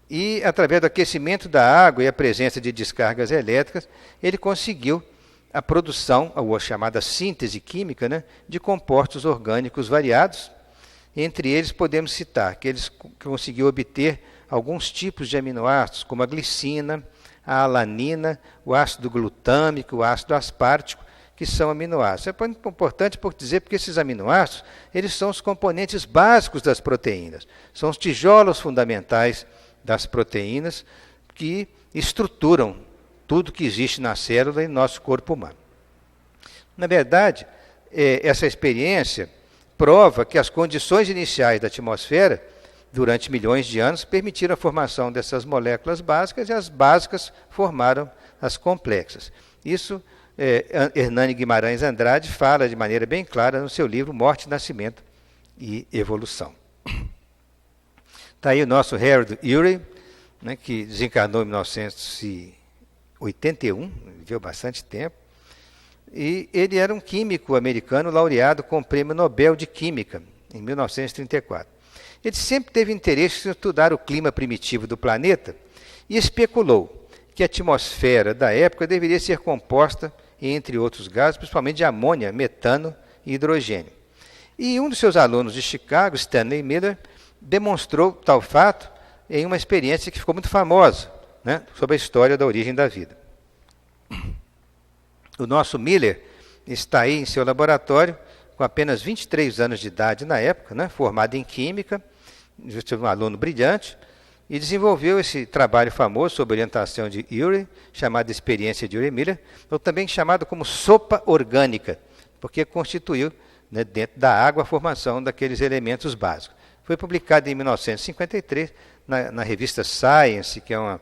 E, através do aquecimento da água e a presença de descargas elétricas, ele conseguiu a produção, a chamada síntese química, né, de compostos orgânicos variados. Entre eles, podemos citar que ele conseguiu obter alguns tipos de aminoácidos, como a glicina, a alanina, o ácido glutâmico, o ácido aspartico, que são aminoácidos. É importante dizer porque esses aminoácidos, eles são os componentes básicos das proteínas, são os tijolos fundamentais das proteínas que estruturam tudo que existe na célula e no nosso corpo humano. Na verdade, essa experiência prova que as condições iniciais da atmosfera, durante milhões de anos, permitiram a formação dessas moléculas básicas e as básicas formaram as complexas. Isso Hernani Guimarães Andrade fala de maneira bem clara no seu livro Morte, Nascimento e Evolução. Está aí o nosso Harold Urey, né, que desencarnou em 1981, viveu bastante tempo, e ele era um químico americano laureado com o Prêmio Nobel de Química, em 1934. Ele sempre teve interesse em estudar o clima primitivo do planeta e especulou que a atmosfera da época deveria ser composta, entre outros gases, principalmente de amônia, metano e hidrogênio. E um dos seus alunos de Chicago, Stanley Miller, demonstrou tal fato em uma experiência que ficou muito famosa, né, sobre a história da origem da vida. O nosso Miller está aí em seu laboratório, com apenas 23 anos de idade na época, né, formado em Química, um aluno brilhante, e desenvolveu esse trabalho famoso sob orientação de Urey, chamado Experiência de Urey-Miller, ou também chamado como sopa orgânica, porque constituiu, né, dentro da água a formação daqueles elementos básicos. Foi publicado em 1953 na revista Science, que é uma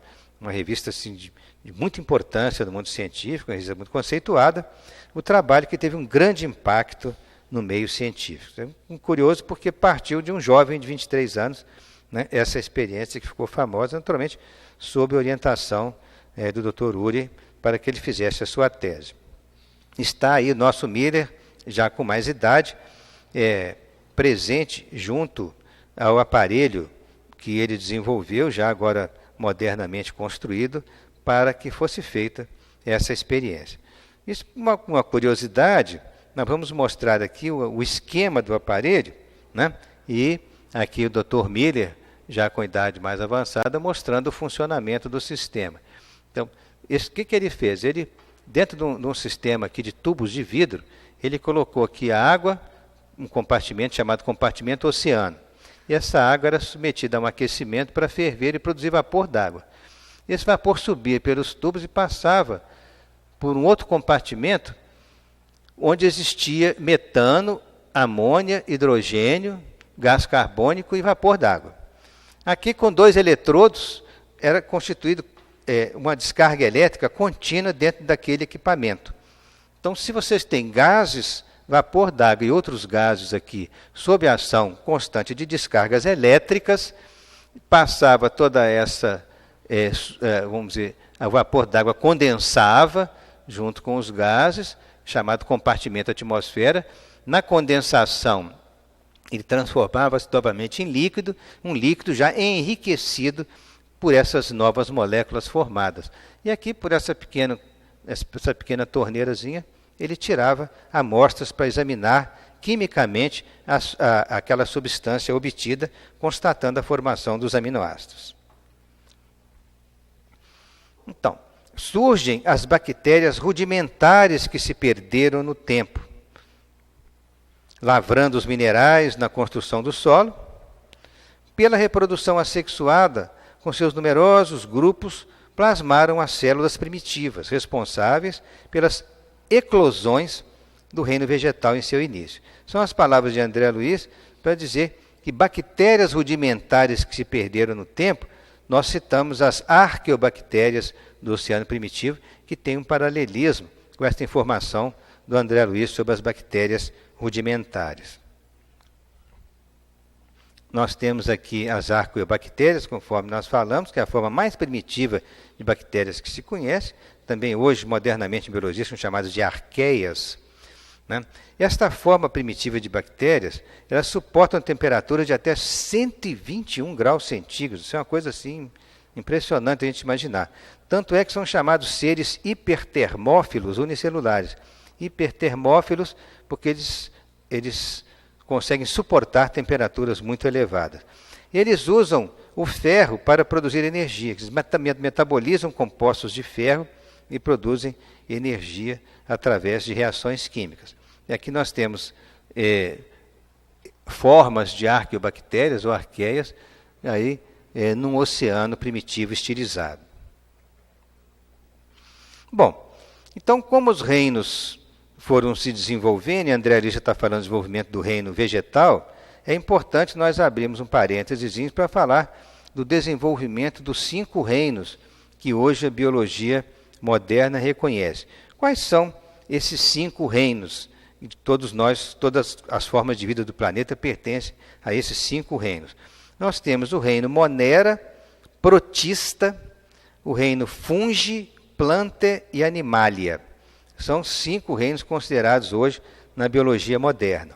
revista assim, de muita importância no mundo científico, uma revista muito conceituada, o trabalho que teve um grande impacto no meio científico. É curioso porque partiu de um jovem de 23 anos, né, essa experiência que ficou famosa, naturalmente, sob a orientação do Dr. Urey, para que ele fizesse a sua tese. Está aí o nosso Miller, já com mais idade, presente junto ao aparelho que ele desenvolveu, já agora modernamente construído, para que fosse feita essa experiência. Isso, uma curiosidade, nós vamos mostrar aqui o esquema do aparelho, né? E aqui o Dr. Miller, já com idade mais avançada, mostrando o funcionamento do sistema. Então, o que ele fez? Ele, dentro de um sistema aqui de tubos de vidro, ele colocou aqui a água, um compartimento chamado compartimento oceano. E essa água era submetida a um aquecimento para ferver e produzir vapor d'água. Esse vapor subia pelos tubos e passava por um outro compartimento onde existia metano, amônia, hidrogênio, gás carbônico e vapor d'água. Aqui, com 2 eletrodos, era constituído uma descarga elétrica contínua dentro daquele equipamento. Então, se vocês têm gases, vapor d'água e outros gases aqui, sob a ação constante de descargas elétricas, passava toda essa, vamos dizer, o vapor d'água condensava junto com os gases, chamado compartimento atmosfera. Na condensação, ele transformava-se novamente em líquido, um líquido já enriquecido por essas novas moléculas formadas. E aqui, por essa pequena torneirazinha, ele tirava amostras para examinar quimicamente aquela substância obtida, constatando a formação dos aminoácidos. Então, surgem as bactérias rudimentares que se perderam no tempo, lavrando os minerais na construção do solo, pela reprodução assexuada, com seus numerosos grupos, plasmaram as células primitivas, responsáveis pelas eclosões do reino vegetal em seu início. São as palavras de André Luiz para dizer que bactérias rudimentares que se perderam no tempo, nós citamos as arqueobactérias do oceano primitivo, que tem um paralelismo com esta informação do André Luiz sobre as bactérias rudimentares. Nós temos aqui as arqueobactérias, conforme nós falamos, que é a forma mais primitiva de bactérias que se conhece. Também hoje, modernamente, em biologia, são chamadas de arqueias. Né? Esta forma primitiva de bactérias, elas suportam temperaturas de até 121 graus centígrados. Isso é uma coisa assim impressionante a gente imaginar. Tanto é que são chamados seres hipertermófilos unicelulares. Hipertermófilos porque eles conseguem suportar temperaturas muito elevadas. Eles usam o ferro para produzir energia. Eles metabolizam compostos de ferro e produzem energia através de reações químicas. E aqui nós temos formas de arqueobactérias ou arqueias aí, num oceano primitivo estilizado. Bom, então como os reinos foram se desenvolvendo, e André ali já está falando do desenvolvimento do reino vegetal, é importante nós abrirmos um parênteses para falar do desenvolvimento dos 5 reinos que hoje a biologia moderna reconhece. Quais são esses 5 reinos? Todos nós, todas as formas de vida do planeta pertencem a esses 5 reinos. Nós temos o reino Monera, Protista, o reino Fungi, Planta e Animalia. São 5 reinos considerados hoje na biologia moderna.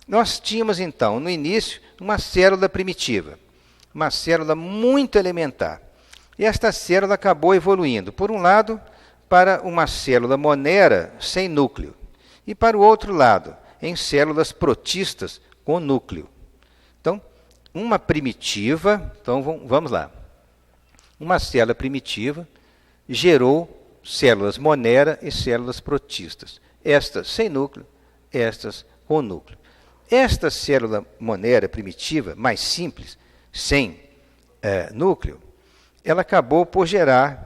Nós tínhamos, então, no início, uma célula primitiva, uma célula muito elementar. E esta célula acabou evoluindo, por um lado, para uma célula monera sem núcleo, e para o outro lado, em células protistas com núcleo. Então, uma primitiva, então vamos lá. Uma célula primitiva gerou células monera e células protistas. Estas sem núcleo, estas com núcleo. Esta célula monera primitiva, mais simples, sem núcleo, ela acabou por gerar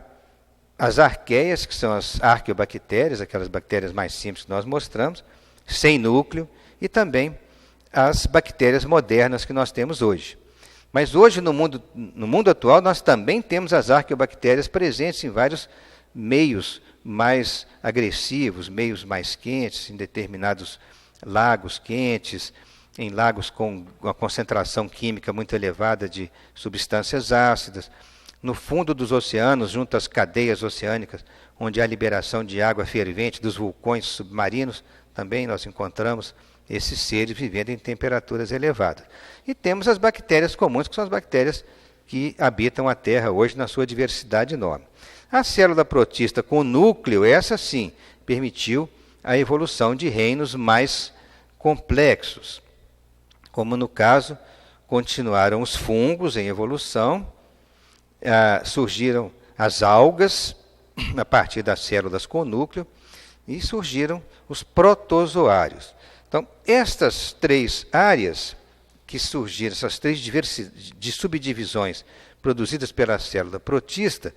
as arqueias, que são as arqueobactérias, aquelas bactérias mais simples que nós mostramos, sem núcleo, e também as bactérias modernas que nós temos hoje. Mas hoje, no mundo atual, nós também temos as arqueobactérias presentes em vários meios mais agressivos, meios mais quentes, em determinados lagos quentes, em lagos com uma concentração química muito elevada de substâncias ácidas, no fundo dos oceanos, junto às cadeias oceânicas, onde há liberação de água fervente dos vulcões submarinos, também nós encontramos esses seres vivendo em temperaturas elevadas. E temos as bactérias comuns, que são as bactérias que habitam a Terra hoje na sua diversidade enorme. A célula protista com núcleo, essa sim, permitiu a evolução de reinos mais complexos. Como no caso, continuaram os fungos em evolução, surgiram as algas, a partir das células com núcleo, e surgiram os protozoários. Então, estas 3 áreas que surgiram, essas 3 de subdivisões produzidas pela célula protista,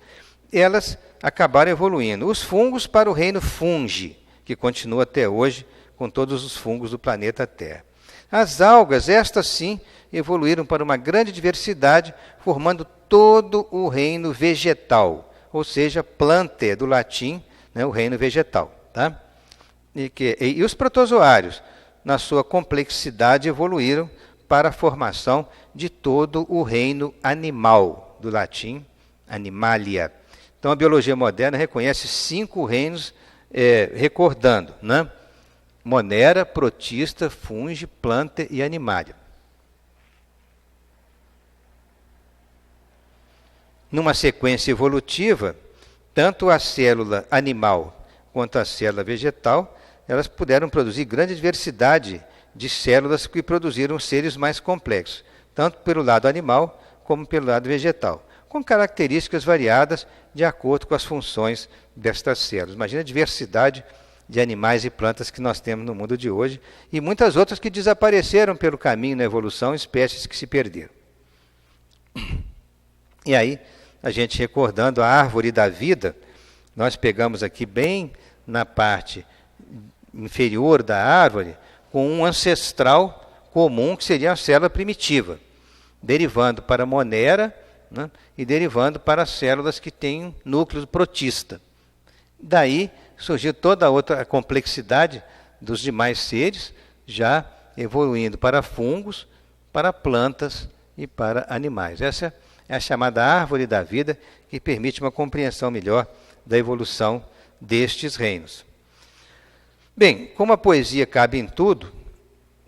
elas acabaram evoluindo. Os fungos para o reino fungi, que continua até hoje com todos os fungos do planeta Terra. As algas, estas sim, evoluíram para uma grande diversidade, formando todo o reino vegetal, ou seja, planta, do latim, né, o reino vegetal. Tá? E os protozoários, na sua complexidade, evoluíram para a formação de todo o reino animal, do latim, animalia. Então, a biologia moderna reconhece 5 reinos, recordando, né? Monera, protista, fungi, planta e animalia. Numa sequência evolutiva, tanto a célula animal quanto a célula vegetal, elas puderam produzir grande diversidade de células que produziram seres mais complexos, tanto pelo lado animal como pelo lado vegetal, com características variadas de acordo com as funções destas células. Imagina a diversidade de animais e plantas que nós temos no mundo de hoje, e muitas outras que desapareceram pelo caminho na evolução, espécies que se perderam. E aí, a gente recordando a árvore da vida, nós pegamos aqui bem na parte inferior da árvore, com um ancestral comum, que seria a célula primitiva, derivando para a monera, né, e derivando para as células que têm núcleo protista. Daí surgiu toda a outra complexidade dos demais seres, já evoluindo para fungos, para plantas e para animais. Essa é a chamada árvore da vida, que permite uma compreensão melhor da evolução destes reinos. Bem, como a poesia cabe em tudo,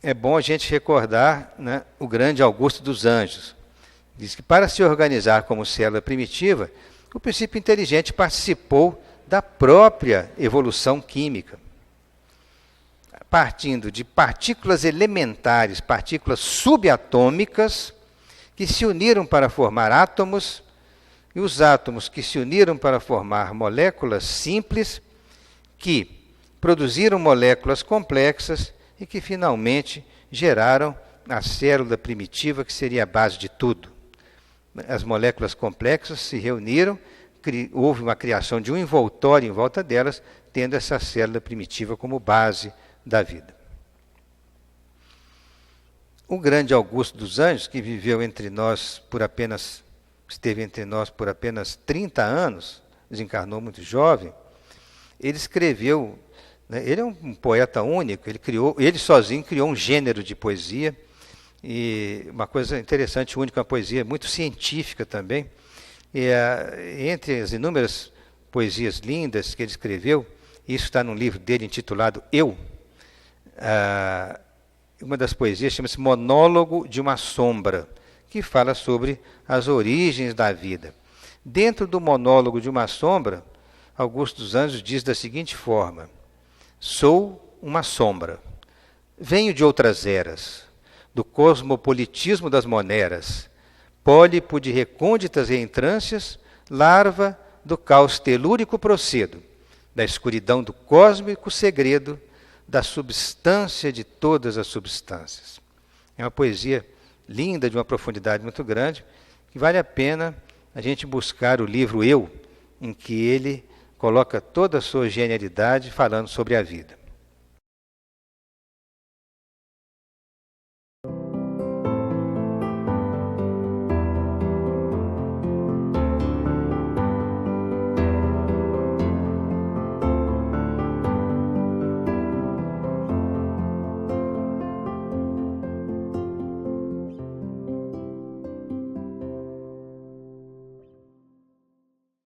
é bom a gente recordar, né, o grande Augusto dos Anjos. Diz que para se organizar como célula primitiva, o princípio inteligente participou da própria evolução química, partindo de partículas elementares, partículas subatômicas, que se uniram para formar átomos, e os átomos que se uniram para formar moléculas simples, que produziram moléculas complexas e que finalmente geraram a célula primitiva, que seria a base de tudo. As moléculas complexas se reuniram, houve uma criação de um envoltório em volta delas, tendo essa célula primitiva como base da vida. O grande Augusto dos Anjos, que esteve entre nós por apenas 30 anos, desencarnou muito jovem, ele escreveu, né, ele é um poeta único, ele sozinho criou um gênero de poesia, e uma coisa interessante, única, uma poesia muito científica também. E, entre as inúmeras poesias lindas que ele escreveu, isso está num livro dele intitulado Eu, uma das poesias chama-se Monólogo de uma Sombra, que fala sobre as origens da vida. Dentro do Monólogo de uma Sombra, Augusto dos Anjos diz da seguinte forma: sou uma sombra, venho de outras eras, do cosmopolitismo das moneras, pólipo de recônditas reentrâncias, larva do caos telúrico procedo, da escuridão do cósmico segredo, da substância de todas as substâncias. É uma poesia linda, de uma profundidade muito grande, que vale a pena a gente buscar o livro Eu, em que ele coloca toda a sua genialidade falando sobre a vida.